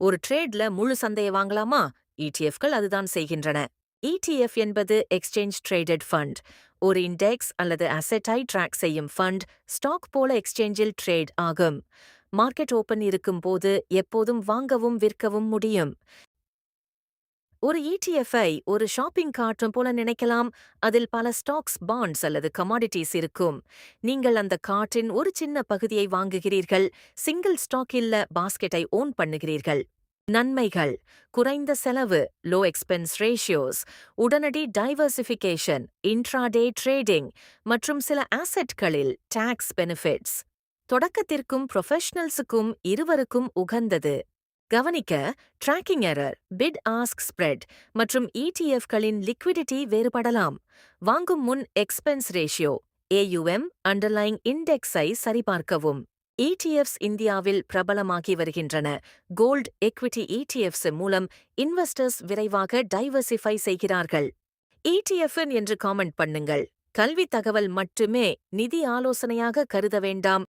ஒரு ட்ரேட்ல முழு சந்தையை வாங்கலாமா? இடிஎஃப்கள் அதுதான் செய்கின்றன. இடிஎஃப் என்பது எக்ஸ்சேஞ்ச் ட்ரேடட் ஃபண்ட். ஒரு இண்டெக்ஸ் அல்லது அசெட்டை ட்ராக் செய்யும் ஃபண்ட் ஸ்டாக் போல எக்ஸ்சேஞ்சில் ட்ரேட் ஆகும். மார்க்கெட் ஓபன் இருக்கும் போது எப்போதும் வாங்கவும் விற்கவும் முடியும். ஒரு இடிஎஃப்ஐ ஒரு ஷாப்பிங் கார்ட் போல நினைக்கலாம். அதில் பல ஸ்டாக்ஸ், பாண்ட்ஸ் அல்லது கமாடிட்டிஸ் இருக்கும். நீங்கள் அந்த கார்ட்டின் ஒரு சின்ன பகுதியை வாங்குகிறீர்கள். சிங்கிள் ஸ்டாக் இல்ல பாஸ்கெட்டை ஓன் பண்ணுகிறீர்கள். நன்மைகள்: குறைந்த செலவு, லோ எக்ஸ்பென்ஸ் ரேஷியோஸ், உடனடி டைவர்சிஃபிகேஷன், இன்ட்ராடே ட்ரேடிங் மற்றும் சில ஆசெட்களில் டாக்ஸ் பெனிஃபிட்ஸ். தொடக்கத்திற்கும் ப்ரொஃபஷனல்ஸுக்கும் இருவருக்கும் உகந்தது. கவனிக்க: tracking error, bit ask spread மற்றும் இடிஎஃப்களின் லிக்விடிட்டி வேறுபடலாம். வாங்கும் முன் எக்ஸ்பென்ஸ் ரேஷியோ, ஏயுஎம், அண்டர்லைங் இண்டெக்ஸை சரிபார்க்கவும். இடிஎஃப்ஸ் இந்தியாவில் பிரபலமாகி வருகின்றன. கோல்ட் எக்விட்டி இடிஎஃப்ஸ் மூலம் இன்வெஸ்டர்ஸ் விரைவாக டைவர்சிஃபை செய்கிறார்கள். இடிஎஃப் என்று காமெண்ட் பண்ணுங்கள். கல்வி தகவல் மட்டுமே, நிதி ஆலோசனையாக கருத வேண்டாம்.